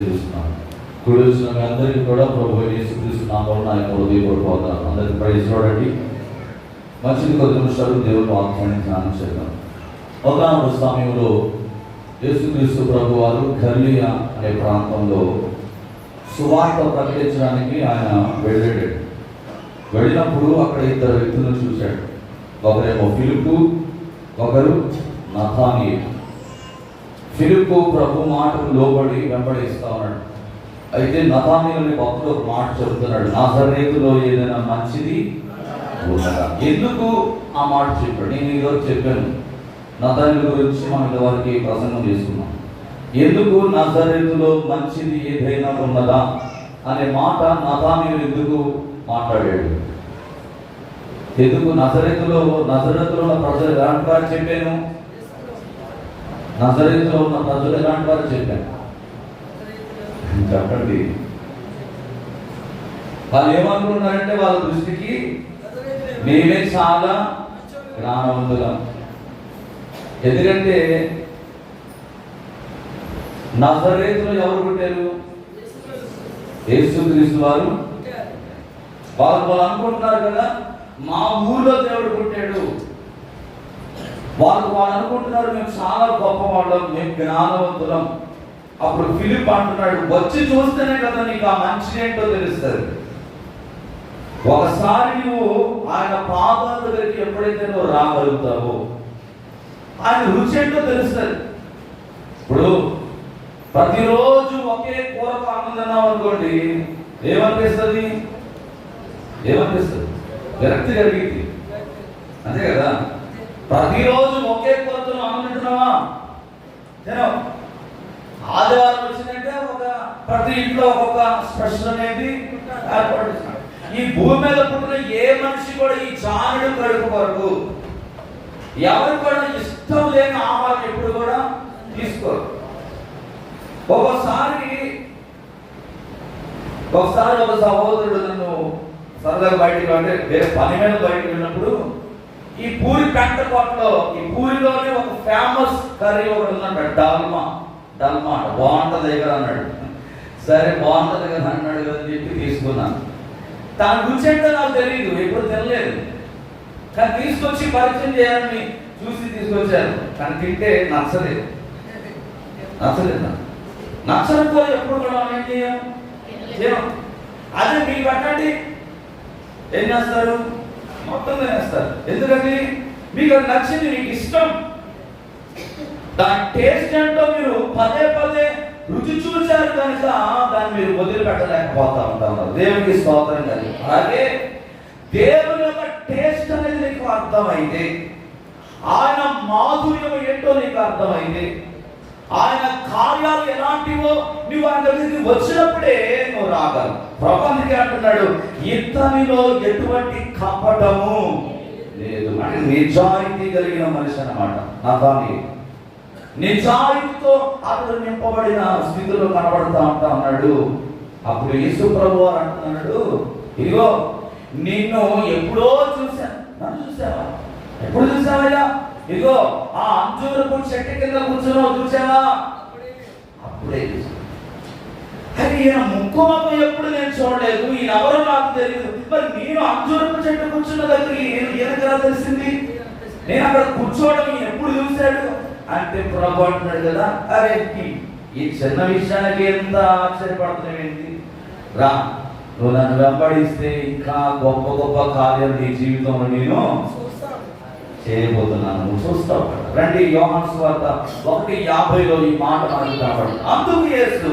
కూడిన మీ అందరికీ కూడా ప్రభు యేసుక్రీస్తు నామమున నా యొక్క హృదయపూర్వక వందనాలు. అందరికీ ప్రైజ్ చూడండి. మంచిది కొద్ది నిమిషాలు దేవుని వాక్యాన్ని ధ్యానం చేద్దాం. ఒకనొక సమయంలో యేసుక్రీస్తు ప్రభు వారు గలిలయ అనే ప్రాంతంలో సువార్త ప్రకటించడానికి ఆయన వెళ్ళాడు. వెళ్ళినప్పుడు అక్కడ ఇద్దరు వ్యక్తులను చూశాడు. ఒకరేమో ఫిలిప్పు, ఒకరు నతానీయేలు. ఫిలిప్పు ప్రభు మాటకు లోబడి వెంబడిస్తా ఉన్నాడు. అయితే నతానీయేలు భక్తుడు ఒక మాట చెబుతున్నాడు, నాజరేతులో ఏదైనా మంచిది ఉన్నదా? ఎందుకు ఆ మాట చెప్పాడు? నేను ఈరోజు చెప్పాను, నతానీయేలు గురించి మనం ఇంతవరకు ప్రసంగం చేసుకున్నాం. ఎందుకు నాజరేతులో మంచిది ఏదైనా ఉన్నదా అనే మాట నతానీయేలు ఎందుకు మాట్లాడాడు? ఎందుకు నజరేతులో ఉన్న ప్రజలు ఎలాంటి వారు చెప్పాను? నజరేతులో ఉన్న ప్రజలు ఎలాంటి వారు చెప్పాను చెప్పండి. వాళ్ళు ఏమనుకుంటున్నారంటే వాళ్ళ దృష్టికి మేమే చాలా జ్ఞానవంతులం. ఎందుకంటే నజరేతులో ఎవరు పుట్టారు? యేసుక్రీస్తు వారు. వాళ్ళు అనుకుంటున్నారు కదా, మా ఊళ్ళో దేవుడు పుట్టాడు. వాళ్ళు అనుకుంటున్నారు మేము చాలా గొప్పవాళ్ళం, మేము జ్ఞానవంతులం. అప్పుడు ఫిలిప్ అంటున్నాడు, వచ్చి చూస్తేనే కదా నీకు ఆ మంచి ఏంటో తెలుస్తుంది. ఒకసారి నువ్వు ఆయన పాదాల దగ్గరికి ఎప్పుడైతే నువ్వు రాగలుగుతావో ఆయన రుచి ఏంటో తెలుస్తుంది. ఇప్పుడు ప్రతిరోజు ఒకే కూరకు ఆనందన్నావు అనుకోండి, ఏమనిపిస్తుంది? విరక్తి కలిగింది, అంతే కదా? ప్రతిరోజు ఒకే కూరతో ఆనందింటున్నావా? ఆదివారం వచ్చిందంటే ప్రతి ఇంట్లో ఒక్కొక్క స్పెషల్ అనేది ఏర్పడుతున్నాడు. ఈ భూమి మీద పుట్టిన ఏ మనిషి కూడా ఈ జానుడు కడుపు కొరకు ఎవరు కూడా ఇష్టం లేని ఆహారం ఎప్పుడు కూడా తీసుకోరు. ఒకసారి ఒక సహోదరుడు నన్ను సరదాగా బయటికి అంటే వేరే పని మీద బయటకు వెళ్ళినప్పుడు ఈ పూరి పెంట కోటలో ఈ పూరిలోనే ఒక ఫేమస్ కర్రీ ఒకటి ఉందంట, డల్మా బాగుంటుంది దగ్గర అన్నాడు. సరే బాగుంటుంది కదా అన్నాడు కదా అని చెప్పి తీసుకున్నాను. దాని రుచి అంటే నాకు తెలియదు, ఎప్పుడు తినలేదు. కానీ తీసుకొచ్చి పరిచయం చేయాలని చూసి తీసుకొచ్చాను. కానీ తింటే నచ్చలేదు. నచ్చకపోతే ఎప్పుడు కూడా ఏం చేయం. అదే మీకు పెట్టండి, ఏం చేస్తారు? మొత్తం తినేస్తారు. ఎందుకంటే మీకు అది నచ్చింది, మీకు ఇష్టం. దాని టేస్ట్ ఏంటో మీరు పదే రుచి చూశారు కనుక దాన్ని మీరు వదిలిపెట్టలేకపోతా ఉంటారు. దేవునికి స్తోత్రం కలిగి. అలాగే దేవుని యొక్క టేస్ట్ అనేది నీకు అర్థమైంది, ఆయన మాధుర్యం ఏంటో నీకు అర్థమైంది, ఆయన కార్యాలు ఎలాంటివో నువ్వు ఆయన దగ్గరికి వచ్చినప్పుడే నువ్వు రాగలవు. ప్రపంచకి అంటున్నాడు, ఇతనిలో ఎటువంటి కపటము లేదు. అంటే నిజాయితీ కలిగిన మనిషి అన్నమాట నతానీయేలు. నిజాయితీతో అతడు నింపబడిన స్థితిలో కనబడతా ఉంటా ఉన్నాడు. అప్పుడు యేసు ప్రభు వారు అంటున్నాడు, ఇదిగో నిన్ను ఎప్పుడో చూశాను. నన్ను చూసావా? ఎప్పుడు చూసావయ్యా? ఇదిగో ఆ అంజూరపు చెట్టు కింద కూర్చున్నావు, చూసావా? అప్పుడే చూసాను. అది ఈయన ముక్కుమకు ఎప్పుడు నేను చూడలేదు, ఈయన ఎవరో నాకు తెలియదు. మరి నేను అంజూరపు చెట్టు కూర్చున్న దగ్గర ఈయనకరా తెలిసింది? నేను అక్కడ కూర్చోవడం ఈయన ఎప్పుడు చూశాడు అంటే ప్రభు అంటున్నాడు కదా, అరే ఈ చిన్న విషయానికి ఎంత ఆశ్చర్యపడుతున్నావేంటి? రా, నువ్వు నన్ను వెంబడిస్తే ఇంకా గొప్ప గొప్ప కార్యాలు నీ జీవితంలో నేను చేయబోతున్నాను, నువ్వు చూస్తావు. రండి, యోహాను సువార్త 1:50లో ఈ మాట మనకు కనబడుతుంది. అందుకు యేసు,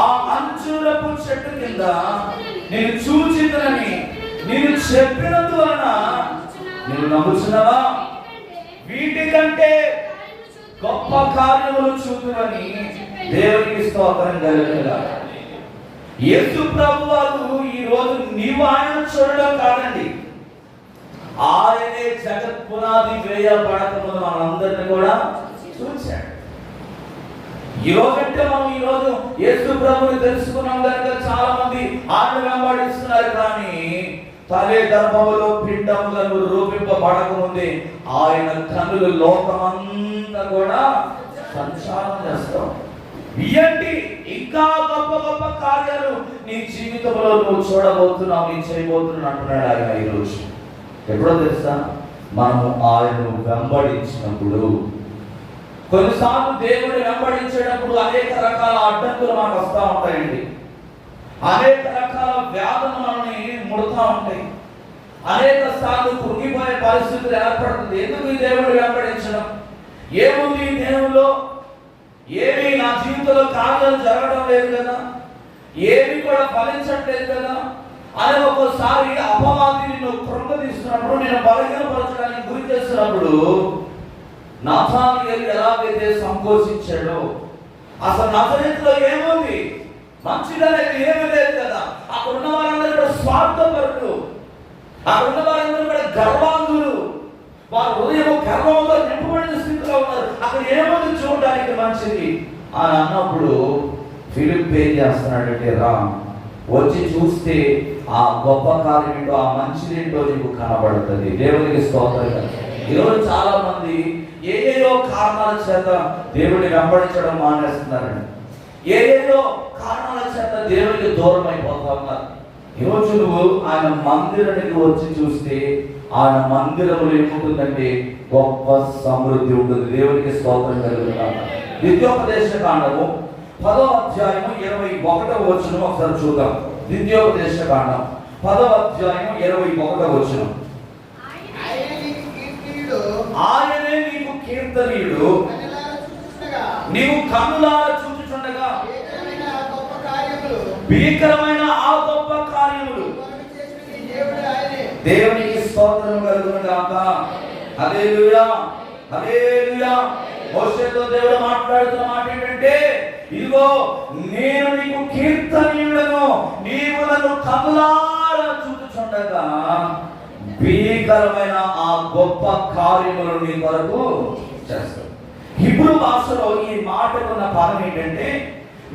ఆ అంజూరపు చెట్టు కింద నేను చూచినని నేను చెప్పినందువలన నువ్వు నమ్ముచున్నావా? వీటికంటే గొప్ప కార్యములు చూపునని దేవునికి స్తోత్రం కలుగునుగాక. యేసు ప్రభు వారు ఈ రోజు నీవు ఆయన చూడడం కాదండి, ఆయనే జగత్ పునాది వేయబడకముందు మనందరినీ కూడా చూశాడు. ఈ రోజంటే మనం ఈ రోజు యేసు ప్రభుని తెలుసుకున్నాం కనుక చాలా మంది ఆయన వెంబడిస్తున్నారు. కానీ తల్లి గర్భములో పిండములను రూపింపబడకముందే ఆయన కన్నులు లోకమంతా కూడా సంచారం చేస్తాం. ఏంటి ఇంకా గొప్ప గొప్ప కార్యాలు నీ జీవితంలో నువ్వు చూడబోతున్నావు, నీ చేయబోతున్నావు అంటున్నాడు ఆయన ఈరోజు. ఎప్పుడో తెలుసా? మనము ఆయనను వెంబడించినప్పుడు. కొన్నిసార్లు దేవుడిని వెంబడించేటప్పుడు అనేక రకాల అడ్డంకులు మనకు వస్తూ ఉంటాయండి. అనేక రకాల వ్యాధులు మనల్ని ముడుతూ ఉంటాయి. అనేక సార్లు కృంగిపోయే పరిస్థితులు ఏర్పడుతుంది. ఎందుకు ఈ దేవుడిని వెంబడించడం? ఏముంది ఈ దేవుల్లో? ఏమి నా జీవితంలో కార్యాలు జరగడం లేదు కదా, ఏమి కూడా ఫలించట్లేదు కదా అని ఒక్కోసారి అపవాది నిన్ను కృంగదీస్తున్నప్పుడు, నేను బలహీనపరచడానికి గురి చేస్తున్నప్పుడు నాథానియేలు ఎలాగైతే సంకోచించాడో, అసలు నజరేతులో ఏముంది? మంచిదనేది ఏమీ లేదు కదా. అక్కడ ఉన్న వారందరూ కూడా స్వార్థపరులు, అక్కడ ఉన్న వారందరూ కూడా గర్వాంధులు, వారు హృదయం గర్వంతో నింపబడిన స్థితిలో ఉన్నారు. అక్కడ ఏముంది చూడడానికి మంచిది అని అన్నప్పుడు ఫిలిప్ ఏం చేస్తున్నాడంటే, రా వచ్చి చూస్తే ఆ గొప్ప కార్యం ఏంటో, ఆ మంచిదేంటో నీకు కనబడుతుంది. దేవునికి స్తోత్రం. ఈరోజు చాలా మంది ఏదో కారణాల చేత దేవుడిని వెంబడించడం మానేస్తున్నారండి. ఏదో కారణాల చేత దేవుడికి దూరం అయిపోతా ఉన్నారు. ఈరోజు నువ్వు ఆయన మందిరానికి వచ్చి చూస్తే ఆయన మందిరంలో ఏముంటుందంటే గొప్ప సమృద్ధి ఉంటుంది. దేవునికి స్తోత్రం కలుగుతాం. ద్వితీయోపదేశ కాండము 10వ అధ్యాయము 21వ వచనం ఒకసారి చూద్దాం. ద్వితీయోపదేశ కాండం 10వ అధ్యాయము 21వ వచనం. ఆయనే నీకు కీర్తనీయుడు, నీవు కన్నులారా చూచుచుండగా భీకరమైన ఆ గొప్ప కార్యములు. దేవునికి స్తోత్రం కలుగును గాక. హల్లెలూయా, హల్లెలూయా. మోషేతో దేవుడు మాట్లాడుతున్న మాట ఏంటంటే, ఇదిగో నేను నీకు కీర్తనీయుడను, నీవు నన్ను కన్నులారా చూచుచుండగా భీకరమైన ఆ గొప్ప కార్యములు నీ కొరకు చేస్తాడు. హీబ్రూ భాషలో ఈ మాటకున్న పదం ఏంటంటే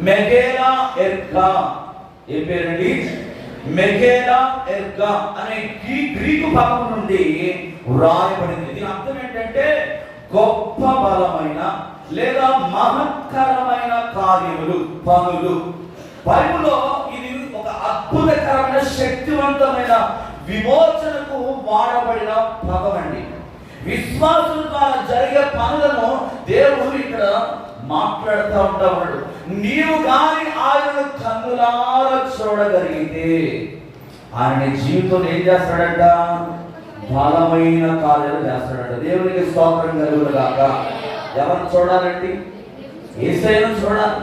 మెగేలా ఎర్గా. ఏ పేరండి? మెగేలా ఎర్గా అనే గ్రీకు పదం నుండి వ్రాయబడింది. దీని అర్థం ఏంటంటే గొప్ప బలమైన లేదా మహత్కరమైన కార్యములు, పనులు. బైబిల్లో ఇది ఒక అద్భుతకరమైన శక్తివంతమైన విమోచనకు వాడబడిన పదం అండి. విశ్వాసుల ద్వారా జరిగే పనులను దేవుడు ఇక్కడ మాట్లాడుతూ ఉంటాడు. నీవు కానీ ఆయనను కన్నులారా చూడగలిగితే ఆయన జీవితంలో ఏం చేస్తాడంట? బలమైన కార్యాలు చేస్తాడంట. దేవునికి స్తోత్రం కలుగును గాక. ఎవరిని చూడాలండి? యేసయ్యను చూడాలి.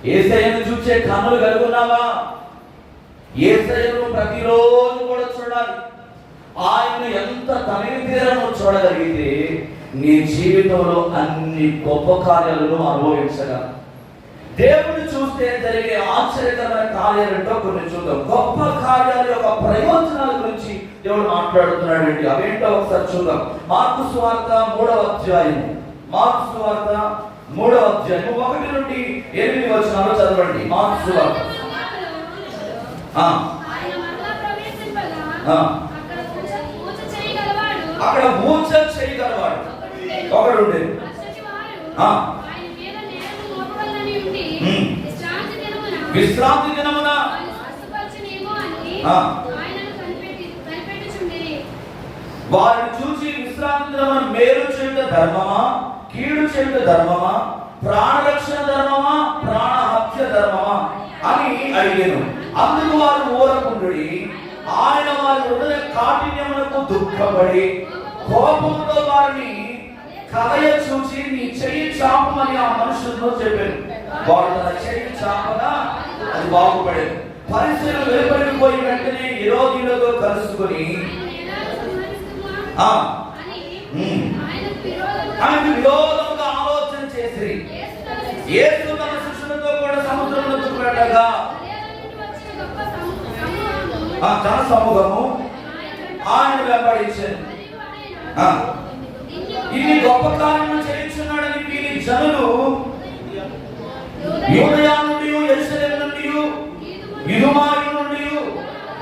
యేసయ్యను చూసే కన్నులు కలుగున్నావా? యేసయ్యను ప్రతిరోజు కూడా చూడాలి. ఆయన ఎంత తనివి తీరను చూడగలిగితే నీ జీవితంలో అన్ని గొప్ప కార్యాలను అనుభవించగలరు. దేవుని చూస్తే జరిగే ఆశ్చర్యకరమైన కార్యాలంటో కొన్ని చూద్దాం. గొప్ప కార్యాల యొక్క ప్రయోజనాల గురించి దేవుడు మాట్లాడుతున్నాడండి. అవేంటో ఒకసారి చూద్దాం. మార్కు సువార్త 3వ అధ్యాయం. మార్కు సువార్త 3వ అధ్యాయం 1 నుండి 8 వచనాలు చదవండి. మార్కు సువార్త. అక్కడ మూర్ఛ చేయగలవాడు ఒకడు ఉండేది. విశ్రాంతి దినమున వారిని చూసి విశ్రాంతి దినమున మేలు చేయుట ధర్మమా, కీడు చేయుట ధర్మమా, ప్రాణరక్షణ ధర్మమా, ప్రాణహత్య ధర్మమా అని అడిగాను. అందుకు వారు ఊరకుండుడి. ఆయన వారి హృదయ కాఠిన్యములకు దుఃఖపడి కోపంతో వారిని కలయ చూసి నీ చెయ్యి చాపమని ఆ మనుషులతో చెప్పారు. వాడు తన చెయ్యి చాపగా అది బాగుపడేది. పరిస్థితులు వెలుపడిపోయి వెంటనే విరోధులతో కలుసుకొని ఆయనకు విరోధంగా ఆలోచన చేసి యేసు తన శిష్యులతో కూడా సముద్రంలో వెళ్ళగా జన సమూహము ఆయన వెంబడించారు. ఇన్ని గొప్ప కార్యములు చేయించున్నాడని వీరి జనులు యూదయ నుండి, యెరూషలేము నుండి, ఇదుమాయి నుండి,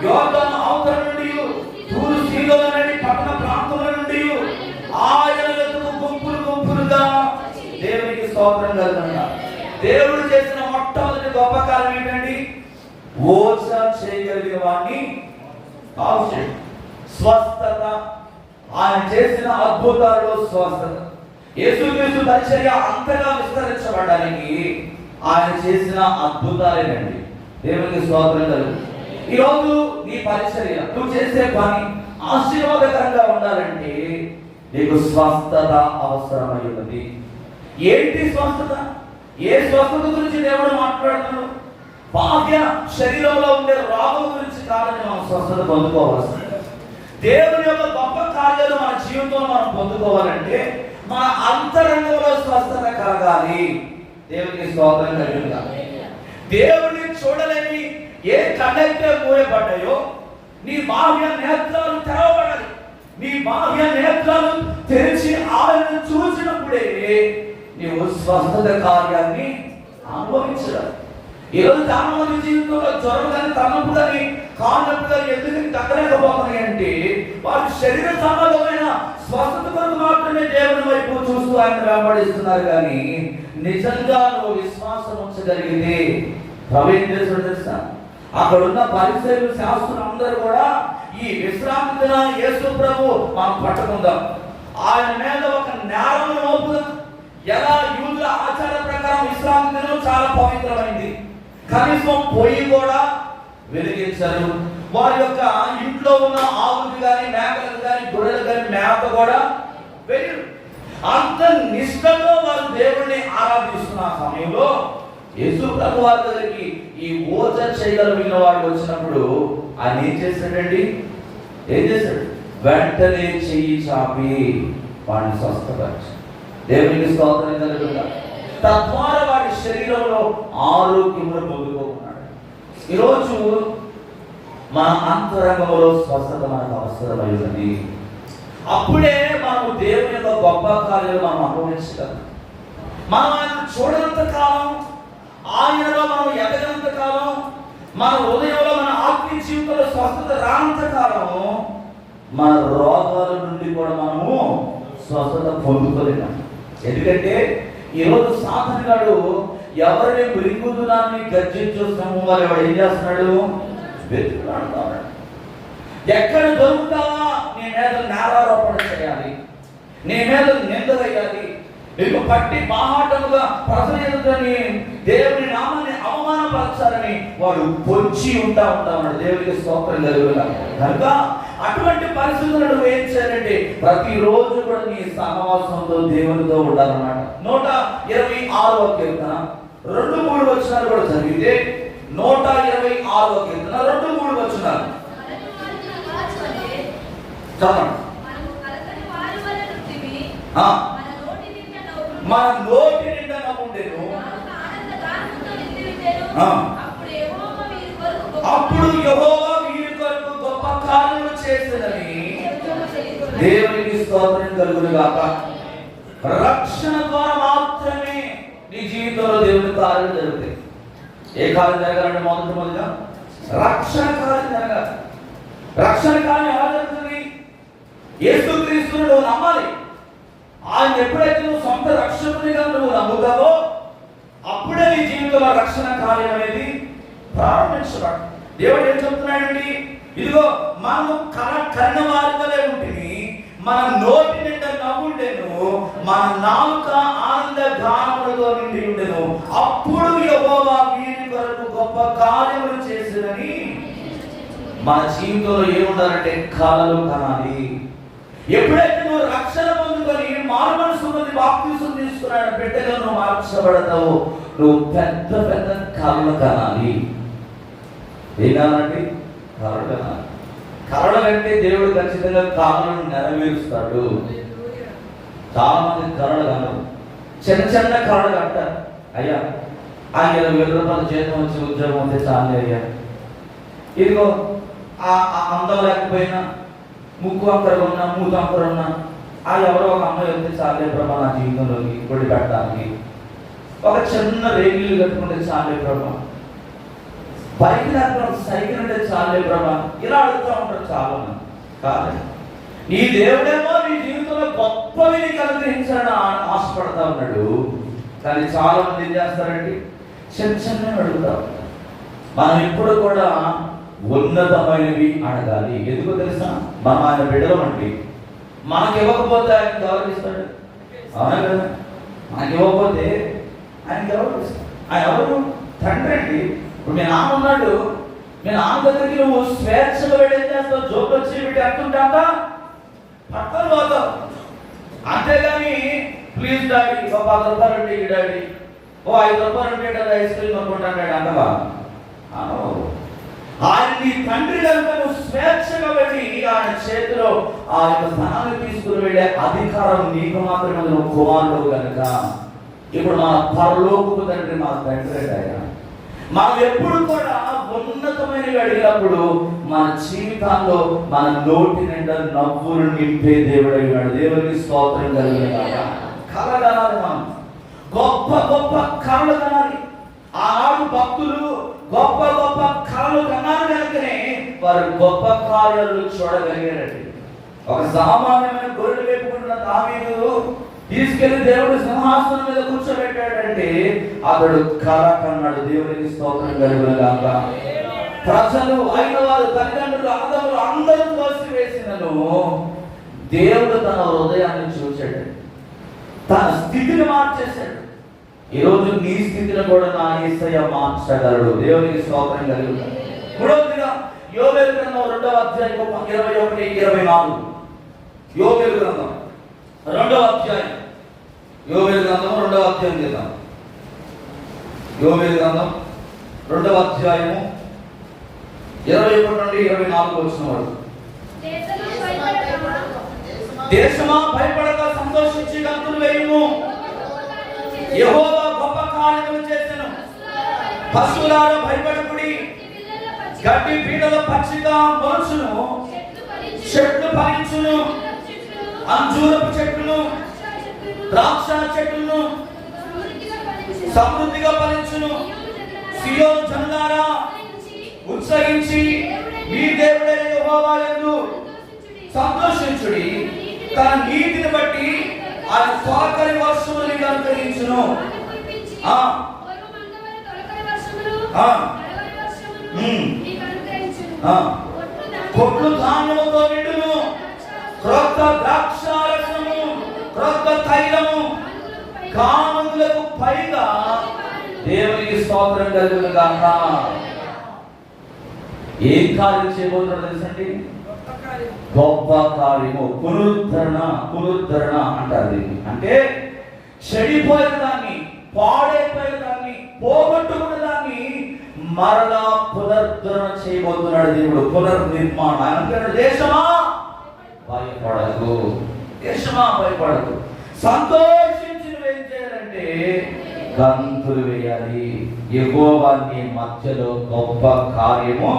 యోర్దాను అవతల నుండి, తూరు సీదోను అనే పట్టణ ప్రాంతముల నుండి ఆయన వెతుకు గుంపులు గుంపులుగా దేవునికి స్తోత్రం కలుగును. దేవుడు చేసిన మొట్టమొదటి ఓచ చేయగలిగిన వాడిని కావు చేయడం. స్వస్థత, ఆయన చేసిన అద్భుతాల్లో స్వస్థత. యేసుక్రీస్తు పరిచర్య అంతగా విస్తరించబడడానికి ఆయన చేసిన అద్భుతాలేనండి. దేవునికి స్తోత్రం కలుగు. ఈరోజు నీ పరిచర్య, నువ్వు చేసే పని ఆశీర్వాదకరంగా ఉండాలంటే నీకు స్వస్థత అవసరమై ఉన్నది. ఏంటి స్వస్థత? ఏ స్వస్థత గురించి దేవుడు మాట్లాడుతున్నాడు? బాహ్య శరీరంలో ఉండే రోగం గురించి కాదని మనం స్వస్థత పొందుకోవాల్సింది. దేవుని యొక్క గొప్ప కార్యాలు మన జీవితంలో మనం పొందుకోవాలంటే మన అంతరంగంలో స్వస్థత కలగాలి. దేవునికి స్తోత్రం కలుగుగా. దేవుడిని చూడలేని ఏ కళ్ళైతే మూయబడ్డాయో నీ బాహ్య నేత్రాలు తెరవబడాలి. నీ బాహ్య నేత్రాలు తెరిచి ఆయనను చూసినప్పుడే నీవు స్వస్థత కార్యాన్ని అనుభవించాలి. ఈరోజు చాలా మంది జీవితంలో జ్వరం కానీ, తలనొప్పి కానీ, కాళ్ళనొప్పి కానీ ఎందుకు తగ్గలేకపోతున్నాయి అంటే వారి శరీర సంబంధమైన స్వస్థత కొరకు మాత్రమే దేవుని వైపు చూస్తూ ఆయన వెంబడిస్తున్నారు. కానీ నిజంగా నువ్వు విశ్వాసం ఉంచగలిగితే ప్రవేశం చేసిన తెలుసా, అక్కడ ఉన్న పరిసరులు, శాస్త్రులు అందరూ కూడా ఈ విశ్రాంతి దిన యేసు ప్రభు మనం పట్టుకుందాం, ఆయన మీద ఒక నేరం మోపుదాం. ఎలా యూదుల ఆచార ప్రకారం విశ్రాంతి దినం చాలా పవిత్రమైంది. కనీసం పొయ్యి కూడా వెలిగించారు. వారి యొక్క ఇంట్లో ఉన్న ఆవులు కానీ, మేకలు కానీ, గొర్రెలు కానీ మేత కూడా వెళ్ళు. అంత నిష్ఠతో వారు దేవుణ్ణి ఆరాధిస్తున్న సమయంలో యేసు ప్రభు వారి దగ్గరికి ఈ ఓచ చేయగలిగిన వాడు వచ్చినప్పుడు ఆయన ఏం చేశాడండి? ఏం చేశాడు? వెంటనే చెయ్యి చాపి వాడిని స్వస్థపరిచాడు. దేవునికి స్తోత్రం కలుగుగా. తద్వారా వాడి శరీరంలో ఆరోగ్యమును పొందుకోకున్నాడు. ఈరోజు మన అంతరంగంలో స్వస్థత మనకు అవసరమైనది. అప్పుడే మనము దేవుని యొక్క గొప్ప కార్యాలు మనం అనుభవించగలం. మనం ఆయన చూడనంత కాలం, ఆయనలో మనం ఎదగనంత కాలం, మన హృదయంలో మన ఆత్మీయ జీవితంలో స్వస్థత రానంత కాలం మన రోగాల నుండి కూడా మనము స్వస్థత పొందుకోలేము. ఎందుకంటే ఈరోజు సాధనగాడు ఎవరిని మృంగుదునాన్ని గర్జించుస్తాము వారు ఎవరు ఏం చేస్తున్నాడు? వెతుకులాడుతున్నాడు. ఎక్కడ దొరుకుతావా నీ మీద నేరారోపణ చేయాలి, నీ మీద నింద వేయాలి, నీకు పట్టి బాహాటముగా ప్రజల ఎదుటని దేవుని నామాన్ని అవమానపరచాలని వాడు పొంచి ఉంటాడు. దేవునికి స్తోత్రం కలుగుగా. కనుక అటువంటి పరిస్థితులను ఏం చేయాలంటే ప్రతిరోజు కూడా నీ సహవాసంతో దేవునితో ఉండాలన్నమాట. 126వ కీర్తన 2-3 వచనాలు కూడా చదివితే 126వ కీర్తన 2-3 వచనాలు చదవండి. మన నోటి నిండా నవ్వుండెను, అప్పుడు యెహోవా వీరి కొరకు గొప్ప కార్యములు చేసినని దేవునికి స్తోత్రం కలుగును గాక. రక్షణ ద్వారా మాత్రమే నీ జీవితంలో దేవుని కార్యాలు జరుగుతాయి. ఏ కార్యం జరగాలంటే మొదటిగా రక్షణ కార్యం జరగాలి. రక్షణ కార్యం ఎలా జరుగుతుంది? యేసుక్రీస్తుని నువ్వు నమ్మాలి. ఆయన ఎప్పుడైతే నువ్వు సొంత రక్షకునిగా నువ్వు నమ్ముతావో అప్పుడే నీ జీవితంలో రక్షణ కార్యం అనేది ప్రారంభించబడు. దేవుడు ఏం చెప్తున్నాడండి? ఇదిగో మనము కన్న వారి వలె ఉంటుంది, మన నోటి నిండా నవ్వుండెను, మన నాలుక ఆనంద గానములతో నిండి ఉండెను, అప్పుడు యెహోవా వీరి కొరకు గొప్ప కార్యములు చేసినని. మన జీవితంలో ఏముండాలంటే కలలు కనాలి. ఎప్పుడైతే నువ్వు రక్షణ పొందుకొని మారుమనసు పొంది బాప్తిసం తీసుకున్నాడు బిడ్డగా నువ్వు మార్చబడతావు, నువ్వు పెద్ద పెద్ద కళలు కనాలి. ఏం కావాలండి? కళలు కనాలి. కళలు అంటే దేవుడు ఖచ్చితంగా కళలను నెరవేరుస్తాడు. చాలా మంది కళలు కనరు, చిన్న చిన్న కళలు అంటారు. అయ్యా ఆ 20,000 రూపాయల జీతం వచ్చి ఉద్యోగం వస్తే చాలే అయ్యా, ఇదిగో ఆ అందం లేకపోయినా, ముక్కు అంకర ఉన్నా, మూత అంకర ఉన్నా, ఆ ఎవరో ఒక అమ్మాయి వస్తే చాలే ప్రభా నా జీవితంలోకి కొడి పెట్టడానికి, ఒక చిన్న రేగిళ్ళు కట్టుకుంటే చాలే ప్రభా, బైక్ లేకపోతే సైకిల్ అంటే చాలే ప్రభా, ఇలా అడుగుతూ ఉంటారు చాలా మంది. కాదు, నీ దేవుడేమో నీ జీవితంలో గొప్పవి నీకు అనుగ్రహించాలని ఆశపడతా ఉన్నాడు. కానీ చాలా మంది ఏం చేస్తారండి? చిన్న చిన్నవి అడుగుతా ఉంటారు. మనం ఎప్పుడు కూడా ఉన్నతమైనవి అడగాలి. ఎందుకో తెలుసా? మనం ఆయన బిడ్డలం అండి. మనకి ఇవ్వకపోతే ఆయనకి ఎవరికి ఇస్తాడు? అవునా కదా? మనకి ఇవ్వకపోతే ఆయనకి ఎవరికి ఇస్తాడు? ఆయన ఎవరు? తండ్రి అండి. ఇప్పుడు మీ నాన్న ఉన్నాడు, మీ నాన్న దగ్గరికి నువ్వు స్వేచ్ఛగా వెళ్ళి ఏం చేస్తావు? జోబులు వచ్చి పెట్టి అంటుంటా పక్కన పోతావు. అంతేగాని ప్లీజ్ డాడీ ఒక 10 రూపాయలు ఉంటే ఈ డాడీ, ఓ 5 రూపాయలు ఉంటే ఐస్ క్రీమ్ అనుకుంటాను అంటవా? ఆయన నీ తండ్రి కనుక నువ్వు స్వేచ్ఛగా వెళ్ళి ఆయన చేతిలో ఆ యొక్క స్థానాన్ని తీసుకుని వెళ్ళే అధికారం నీకు మాత్రమే. నువ్వు కుమారుడు కనుక ఇప్పుడు మన పరలోకపు తండ్రి మన తండ్రి ఆయన. మనం ఎప్పుడు కూడా ఉన్నతమైనవి అడిగినప్పుడు మన జీవితాల్లో మన నోటి నిండా నవ్వులు నింపే దేవుడు అయినాడు. దేవునికి స్తోత్రం కలిగిన కలగనాలి. మనం గొప్ప గొప్ప కళలు కనాలి. ఆనాడు భక్తులు గొప్ప గొప్ప కళలు కన్నారు కనుకనే వారు గొప్ప కార్యాలు చూడగలిగారండి. ఒక సామాన్యమైన గొర్రెలు వేపుకుంటున్న దావీదు తీసుకెళ్లి దేవుడు సింహాసనం మీద కూర్చోబెట్టాడంటే అతడు కళ కన్నాడు. దేవునికి స్తోత్రం కలుగునుగాక. ప్రజలు అయిన వారు, తల్లిదండ్రులు, అన్నదమ్ములు అందరూ తోసివేసినను దేవుడు తన హృదయాన్ని చూశాడు, తన స్థితిని మార్చేశాడు. ఈరోజు నీ స్థితిని కూడా నా యేసయ్య మార్చగలడు. దేవునికి స్తోత్రం కలుగును. మూడవదిగా యోబేలు గ్రంథం 2వ అధ్యాయం 21-24. యోబేలు గ్రంథం 2వ అధ్యాయం. యోబేలు గ్రంథం 2వ అధ్యాయం చేద్దాం. యోబేలు గ్రంథం 2వ అధ్యాయము 21-24 వచ్చిన వాడు. దేశమా భయపడక సంతోషించి గంతులు వేయుము, యెహోవా గొప్ప కార్యములు చేసెను. పశువులారా భయపడకుడి, గడ్డి పీటల పచ్చిగా మొలుచును, చెట్లు ఫలించును, అంజూరపు చెట్టును ద్రాక్ష చెట్టును సమృద్ధిగా ఫలించును. సియోను జనులారా ఉత్సహించి మీ దేవుడైన యెహోవా యందు సంతోషించుడి. తన నీతిని బట్టి ఆయన తొలకరి వర్షములను అనుగ్రహించును. కొట్లు ధాన్యముతో నిండును, క్రొత్త ద్రాక్షారసము, క్రొత్త తైలము కానుకలకు పైగా. దేవునికి స్తోత్రం కలుగునుగాక. ఏం కార్యం చేయబోతున్నాడో తెలుసండి? గొప్ప కార్యము. పునరుద్ధరణ అంటారు దీన్ని. అంటే చెడిపోయిన దాన్ని, పాడైపోయిన దాన్ని, పోగొట్టుకున్న దాన్ని మరలా పునరుద్ధరణ చేయబోతున్నాడు దేవుడు. పునర్నిర్మాణం. అంటున్నాడు, దేశమా భయపడకు, దేశమా భయపడకు, సంతోషించి నువ్వేం చేయాలంటే గంతులు వేయాలి. యెహోవా నీ మధ్యలో గొప్ప కార్యము.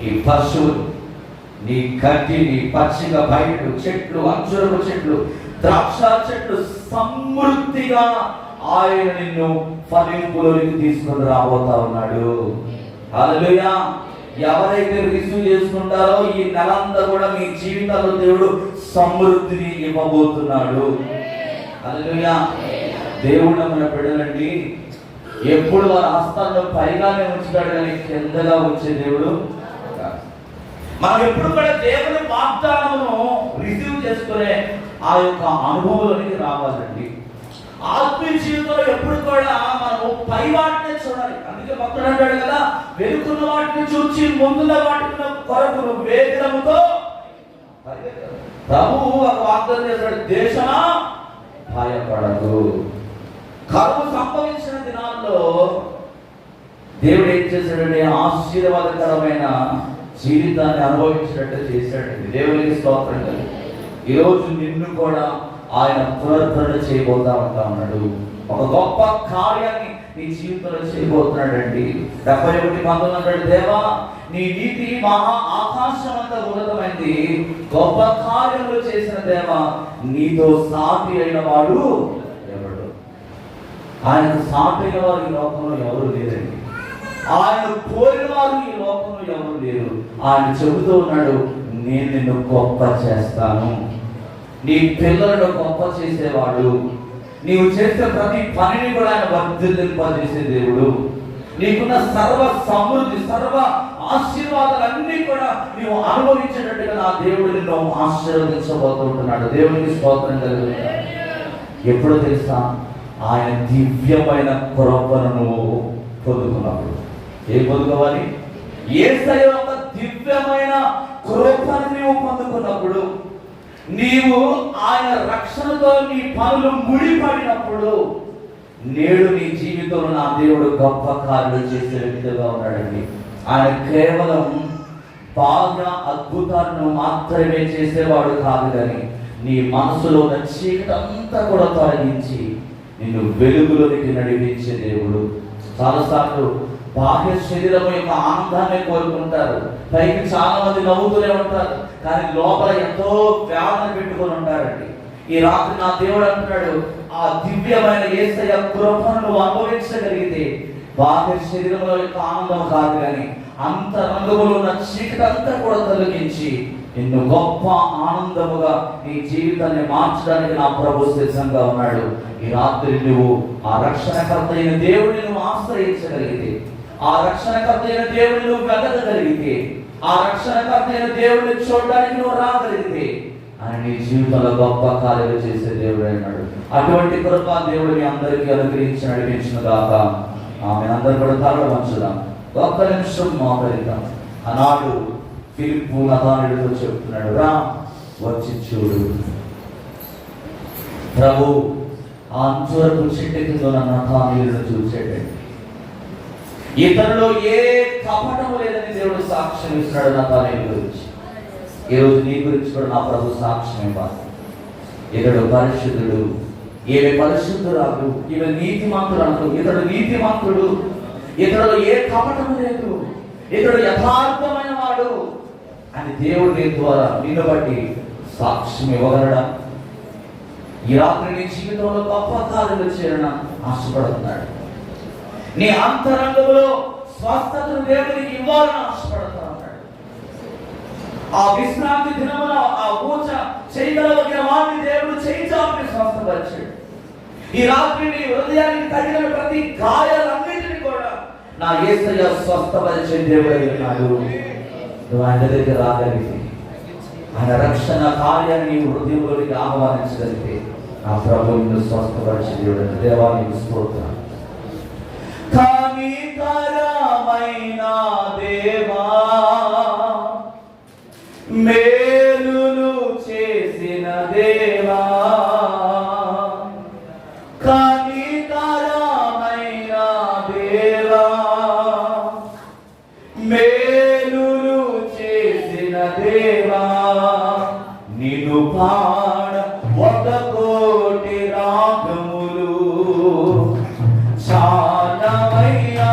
ఈ పశువులు, నీ గడ్డి, నీ పచ్చిక బయలు చెట్లు, అంజూరపు చెట్లు, ద్రాక్ష చెట్లు సమృద్ధిగా ఆయన నిన్ను ఫలింపులోకి తీసుకొని రాబోతా ఉన్నాడు. హల్లెలూయా. ఎవరైతే రిసీవ్ చేసుకుంటారో ఈ నెలంతా కూడా మీ జీవితాల్లో దేవుడు సమృద్ధిని ఇవ్వబోతున్నాడు. హల్లెలూయా. దేవుడు మన బిడ్డలండి ఎప్పుడు వారి హస్తాల్లో పైగానే ఉంచుతాడు కానీ కిందగా ఉంచే దేవుడు. మనం ఎప్పుడు కూడా దేవుని వాగ్దానమును రిసీవ్ చేసుకునే ఆ యొక్క అనుభవంలోనికి రావాలండి. ఆత్మీయ జీవితంలో ఎప్పుడు కూడా మనము పై వాటిని చూడాలి. అందుకే భక్తుడు అంటాడు కదా, వెనుకున్న వాటిని చూచి ముందున్న వాటిని కొరకు వేగముతో. ప్రభువు ఒక వాగ్దానం చేశాడు, దేశమా భయపడదు. కరువు సంభవించిన దినాల్లో దేవుడు ఏం చేశాడంటే ఆశీర్వాదకరమైన జీవితాన్ని అనుభవించినట్టు చేశాడండి. దేవునికి స్తోత్రం. ఈరోజు నిన్ను కూడా ఆయన పునరుద్ధరణ చేయబోతా ఉంటా ఉన్నాడు. ఒక గొప్ప కార్యాన్ని నీ జీవితంలో చేయబోతున్నాడండి. 71:19 అంటాడు, దేవా నీ నీతి మహా ఆకాశం అంతా ఉన్నతమైంది, గొప్ప కార్యములు చేసిన దేవా నీతో సాటి అయిన వాడు ఎవడు? ఆయనకు సాటి అయిన వారు ఈ లోకంలో ఎవరు లేరండి. ఆయన కోరిన వారు ఈ లోకంలో ఎవరు లేరు. ఆయన చెబుతూ ఉన్నాడు, నేను నిన్ను గొప్ప చేస్తాను. నీ పిల్లలను గొప్ప చేసేవాడు. నీవు చేసే ప్రతి పనిని కూడా ఆయన వర్ధిల్లింపజేసే దేవుడు. నీకున్న సర్వ సమృద్ధి, సర్వ ఆశీర్వాదాలన్నీ కూడా నీవు అనుభవించేటట్టుగా నా దేవుడు నిన్ను ఆశీర్వదించబోతుంటున్నాడు. దేవునికి స్తోత్రం కలుగుతుంది. ఎప్పుడో తెలుసా? ఆయన దివ్యమైన కృపను నువ్వు పొందుకున్నప్పుడు. ఏం పొందుకోవాలి? యేసయ్య యొక్క దివ్యమైన కృపను నీవు పొందుకున్నప్పుడు, నీవు ఆయన రక్షణతో నీ పనులు ముడిపడినప్పుడు, నేడు నీ జీవితంలో నా దేవుడు గొప్ప కార్యాలు చేసే వ్యక్తిగా ఉన్నాడండి. ఆయన కేవలం బాగా అద్భుతాలను మాత్రమే చేసేవాడు కాదు, కానీ నీ మనసులో ఉన్న చీకటంతా కూడా తొలగించి నిన్ను వెలుగులోనికి నడిపించే దేవుడు. చాలాసార్లు బాహ్య శరీరం యొక్క ఆనందాన్ని కోరుకుంటారు, పైకి చాలా మంది నవ్వుతూనే ఉంటారు, కానీ లోపల ఎంతో వేదన పెట్టుకొని ఉంటారండి. ఈ రాత్రి నా దేవుడు అంటున్నాడు, ఆ దివ్యమైన యేసయ్య కృపను నువ్వు అనుభవించగలిగితే బాహ్య శరీరంలో యొక్క ఆనందం కాదు, కానీ అంతరంగములో ఉన్న చీకటంతా కూడా తొలగించి నిన్ను గొప్ప ఆనందముగా నీ జీవితాన్ని మార్చడానికి నా ప్రభు సిద్ధంగా ఉన్నాడు. ఈ రాత్రి నువ్వు ఆ రక్షణకర్త అయిన దేవుడిని నువ్వు ఆశ్రయించగలిగితే, ఆ రక్షణకర్త అయిన దేవుడిని నువ్వు వెతకగలిగితే, ఆ రక్షణకర్త అయిన దేవుడిని చూడడానికి నువ్వు రాగలిగితే, ఆయన నీ జీవితంలో గొప్ప కార్యాలు చేసే దేవుడు అన్నాడు. అటువంటి కృప దేవుడు మీ అందరికీ అనుగ్రహించి నడిపించిన గాక. ఆమె అందరూ కూడా తల వంచుదాం, ఒక్క నిమిషం మోకరిద్దాం. ఆనాడు ఫిలిప్పు నతానుడితో చెప్తున్నాడు, రా వచ్చి చూడు. ప్రభు ఆ అంచువరపు చెట్టు కింద ఉన్న నతానుడిని చూసేటండి. ఇతరులో ఏ కపటము లేదని దేవుడు సాక్ష్యం ఇస్తున్నాడు నతానుడి గురించి. ఈ రోజు నీ గురించి కూడా నా ప్రభు సాక్ష్యం ఇవ్వాలి. ఇతడు పరిశుద్ధుడు, ఈమె పరిశుద్ధురాలు, ఈమె నీతిమంతురాలు, ఇతడు నీతిమంతుడు, ఇతడు ఏ కపటము లేదు, ఇతడు యథార్థమైన వాడు అని దేవుడు నీ ద్వారా నిన్ను బట్టి సాక్ష్యం ఇవ్వగలడా? ఈ రాత్రి నీ జీవితంలో గొప్ప కార్యాలు చేయాలని ఆశపడుతున్నాడు. నీ అంతరంగంలో స్వస్థతను దేవునికి ఇవ్వాలని ఆశపడుతున్నాడు. ఆ విశ్రాంతి దినమున ఆ పూజ చేయగలిగిన వారిని దేవుడు చేయించాలని స్వస్థపరిచాడు. ఈ రాత్రి నీ హృదయానికి తగిన ప్రతి గాయాలన్నింటినీ కూడా నా యేసయ్య స్వస్థపరిచే దేవుడై ఉన్నాడు. నువ్వు ఆయన దగ్గర రాగలిగితే, ఆయన రక్షణ కార్యాన్ని నీ హృదయంలోనికి ఆహ్వానించగలిగితే, నా ప్రభు నిన్ను స్వస్థపరిచే దేవుడు. దేవానికి స్తోత్రం. కనికరమైన దేవా, మేలులు చేసిన దేవా, కనికరమైన దేవా, మేలులు చేసిన దేవా, నిన్ను పాడ ఒక కోటి రాగములు చాలవయ్యా.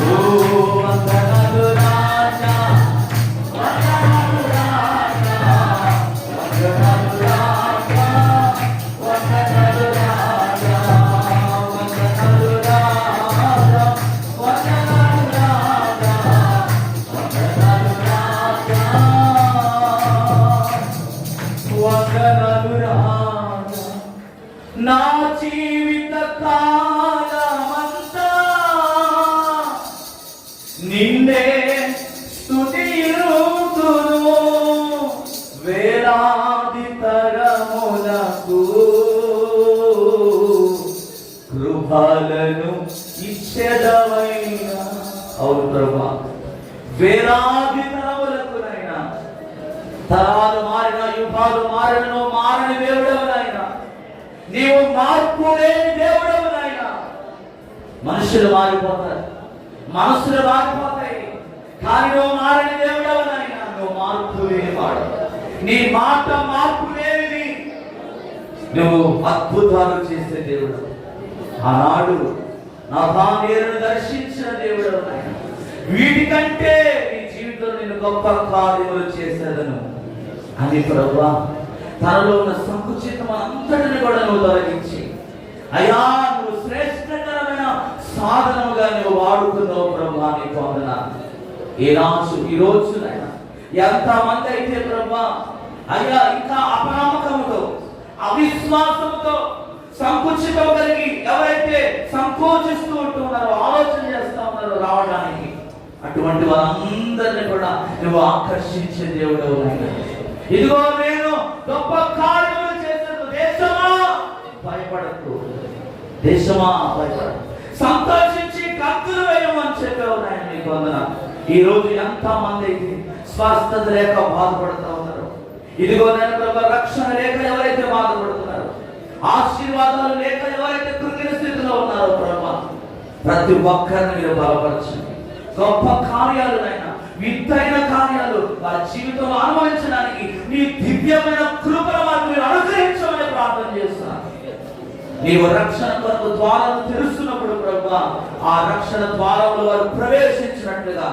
ఓ వందనాలు రాజా, వందనాలు రాజా, వందనాలు రాజా, వందనాలు రాజా, వందనాలు రాజా, వందనాలు రాజా, వందనాలు రాజా, వందనాలు రాజా. నా జీవిత కాలమంతా నిన్నే స్తుతింతును, వేలాది తరములకు కృపలను ఇచ్చెదవైనా. అవును ప్రభా, వేలాది తరములకునైనా, తరాలు మారిన, యుగాలు మారిన, మారని దేవుడవనైనా, నీవు మార్పు లేని దేవుడవనైనా. మనుషులు మారిపోతారు, మనసులు మారిపోతాయి, కానీ నువ్వు మారని దేవుడవనైనా, నువ్వు మార్పు లేని వాడు. నీ మాట మార్పు లేనిది. నువ్వు అద్భుతాలు చేసే దేవుడు. ఆనాడు నా దానియేలును దర్శించిన దేవుడవనైనా, వీటికంటే నీ జీవితంలో నేను గొప్ప కార్యములు చేసేదను అని ప్రభువా తనలో ఉన్న సంకుచితం అంతటిని కూడా నువ్వు తొలగించి, అయ్యా నువ్వు శ్రేష్టకరమైన సాధనముగా నువ్వు వాడుకున్నావు ప్రభువా, నీకు వందనాలు. ఈ రోజునైనా ఎంతమంది అయితే ప్రభువా అయ్యా ఇంకా అపనమ్మకంతో, అవిశ్వాసంతో, సంకుచితం కలిగి ఎవరైతే సంకోచిస్తూ ఉంటున్నారో, ఆలోచన చేస్తూ ఉన్నారో రావడానికి, అటువంటి వారందరినీ కూడా నువ్వు ఆకర్షించే దేవుడు. ఇదిగో నేను గొప్ప కార్యములు చేశాను, దేశమా భయపడకు, దేశమా భయపడకు, సంతోషించి కత్తులు వేయమని చెప్పావు నాయన, నీకు వందనాలు. ఈ రోజు ఎంతమంది అయితే స్వస్థత లేక బాధపడుతూ ఉన్నారు, ఇదిగో నేను ప్రభు రక్షణ లేక ఎవరైతే బాధపడుతున్నారు, ఆశీర్వాదాలు లేక ఎవరైతే కృంగిన స్థితిలో ఉన్నారో ప్రభు, ప్రతి ఒక్కరిని మీరు బలపరచండి. గొప్ప కార్యాలు నాయన, వింతైన కార్యాలు వారి జీవితంలో అనుభవించడానికి నీ దివ్యమైన కృపను వారికి మీరు అనుగ్రహించమని ప్రార్థన చేస్తున్నాను. నీవు రక్షణ కొరకు ద్వారాలు తెరుస్తున్నప్పుడు ప్రభువా, ఆ రక్షణ ద్వారంలో వారు ప్రవేశించినట్లుగా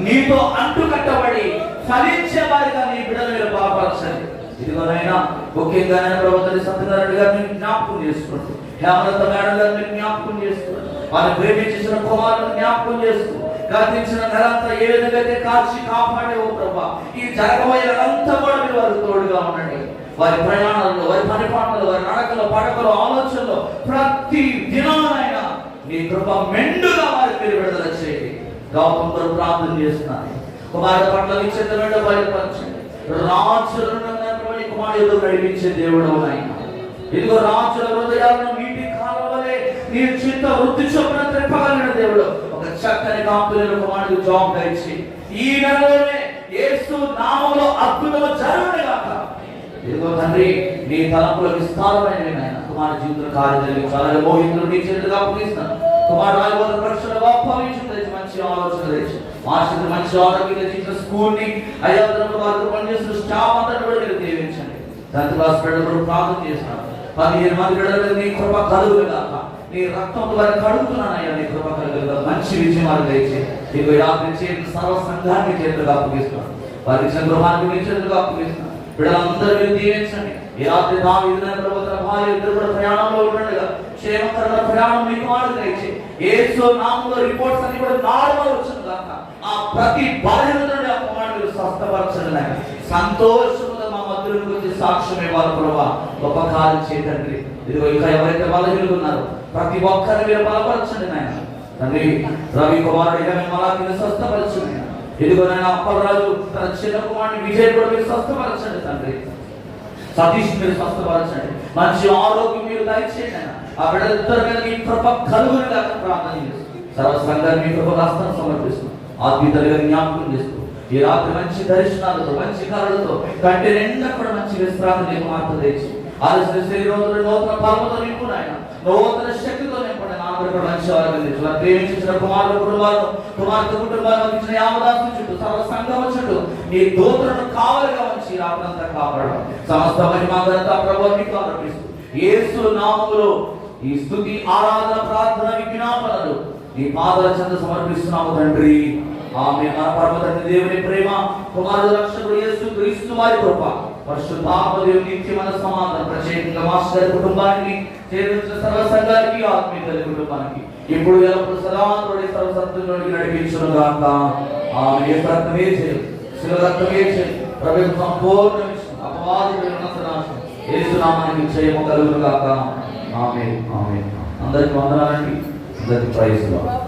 నీతో అంటుకట్టబడి ఫలించే వారిగా నీ బిడ్డలు మీరు బలపరచండి. ఇదిగోనైనా ముఖ్యంగా ప్రభుత్వ సత్యనారాయణ గారిని జ్ఞాపకం చేసుకోండి, హేమలత మేడం గారిని జ్ఞాపకం చేసుకోండి, వారిని ప్రేమించిన కుమారుని జ్ఞాపకం చేసుకోండి. గతించిన నెలంతా ఏ విధంగా అయితే కాచి కాపాడేవో ప్రభా, ఈ జరగబోయేదంతా కూడా మీరు వారికి తోడుగా ఉండండి. వారి ప్రయాణాల్లో, వారి పనిపాటల్లో, వారి నడకలో, పడకలో, ఆలోచనలో ప్రతి దినానైనా నీ కృప మెండుగా వారికి మీరు విడుదల చేయండి. గౌతమ కొరకు ప్రార్థన చేస్తున్నాను. కుమారుడు పట్ల విచ్చేతమైన బయలుపరచండి. రాజులను కుమారుడు నడిపించే దేవుడు ఆయన. ఇదిగో రాజుల హృదయాలను నీటి కాలవలే నీ చిత్త వృత్తి చొప్పున త్రిప్పగలిగిన దేవుడు. ఒక చక్కని కాపులను కుమారుడు జాబ్ ఇచ్చి ఈ నెలలోనే యేసు నామములో అద్భుతము జరుగును గాక. ఇదిగో తండ్రి, నీ తలంపుల విస్తారమైనవి నాయన. కుమారు జీవితంలో కార్యం జరిగించాలి. మోహితులు నీ చేతులుగా అప్పగిస్తాను. కుమారు రాయబోతున్న పరీక్షలు గొప్ప మంచి ఆలోచన తెచ్చి మాస్టర్ మంచి ఆరోగ్యం తెచ్చిన స్కూల్ని అయ్యా వారితో పనిచేస్తున్న స్టాఫ్ అంతా కూడా మీరు దీవించండి. 10th క్లాస్ బిడ్డలు ప్రార్థన చేస్తున్నాను. 15 మంది బిడ్డలు నీ కృప కలుగులు కాక, నీ రక్తంతో వారిని కడుగుతున్నానయ్యా, నీ కృప కలుగులు మంచి విజయమాలు తెచ్చి నీకు రాత్రి చేతులు సర్వ సంఘానికి చేతులుగా అప్పగిస్తున్నాను. వారి ఇచ్చిన గృహానికి మీ చేతులుగా అప్పగిస్తున్నాను. బిడ్డలందరూ మీరు దీవించండి. ఈ రాత్రి ప్రభుత్వ భార్య ఇద్దరు కూడా ప్రయాణంలో ఉండగా క్షేమకరమైన ప్రయాణం మీకు అనుగ్రహించి యేసు నామములో రిపోర్ట్స్ అన్ని కూడా నార్మల్ వచ్చింది కాక ఆ ప్రతి బలహీనతను ఆ కుమారుడు స్వస్థపరచండి నాయన. సంతోషంగా మా మధ్యలోకి వచ్చి సాక్ష్యం ఇవ్వాలి ప్రభా, గొప్ప కార్యం చేయండి. ఇదిగో ఇంకా ఎవరైతే బలహీనులు ఉన్నారో ప్రతి ఒక్కరిని మీరు బలపరచండి నాయన. తండ్రి రవి కుమారుడిగా మేము అలాగే స్వస్థపరచండి. ఇదిగో నాయన అప్పలరాజు తన చిన్న కుమారుని విజయ్ కూడా మీరు స్వస్థపరచండి తండ్రి. సతీష్ మీరు స్వస్థపరచండి. మంచి ఆరోగ్యం మీరు దయచేయండి. ఆ బిడ్డలిద్దరి మీద మీ కృప కలుగును గాక ప్రార్థన చేస్తూ సర్వ సంఘాన్ని మీ కృప హస్తం సమర్పిస్తున్నాం. ఆత్మీయులుగా జ్ఞాపకం చేస్తూ ఈ రాత్రి మంచి దర్శనాలతో, మంచి కళలతో, కంటి నిండా కూడా మంచి విశ్రాంతి నీకు మార్పు తెచ్చి ఆలస్య శరీరంలో నూతన బలముతో నింపుడు ఆయన, నూతన శక్తితో నింపండి. నాన్నగారు కూడా మంచి ఆరోగ్యం ప్రేమించిన కుమారుల కుటుంబాలను, కుమార్తె కుటుంబాలను ఇచ్చిన యావదాసు చుట్టూ సర్వ సంఘం చుట్టూ నీ దూతలను కావలిగా ఉంచి రాత్రంతా కాపాడడం. సమస్త మహిమాంతా ప్రభువు మీకు ఆరోపిస్తూ యేసు నామములో ఈ స్తుతి, ఆరాధన, ప్రార్థన, విజ్ఞాపనలు నీ పాదాల చెంత సమర్పిస్తున్నాము తండ్రి. ఆమె మన పరమ తండ్రి దేవుని ప్రేమ, కుమారుడు రక్షకుడు యేసు క్రీస్తు వారి కృప, పరిశుద్ధాత్మ దేవుని నిత్యమైన సమాధానం ప్రత్యేకంగా మాస్టర్ గారి కుటుంబానికి, చేరువచ్చిన సర్వ సంఘానికి, ఆత్మీయ తల్లి కుటుంబానికి ఇప్పుడు ఎల్లప్పుడు సదాతోడి సర్వసత్తులోనికి నడిపించును గాక. ఆమె యేసు రక్తమే చేయి, శివ రక్తమే చేయి, ప్రభువు సంపూర్ణ అపవాది వినాశనాశనం యేసు నామానికి జయము కలుగును గాక. ఆమేన్. ఆమేన్. అందరికీ వందనాలండి. అందరికీ ప్రైజ్ లార్డ్.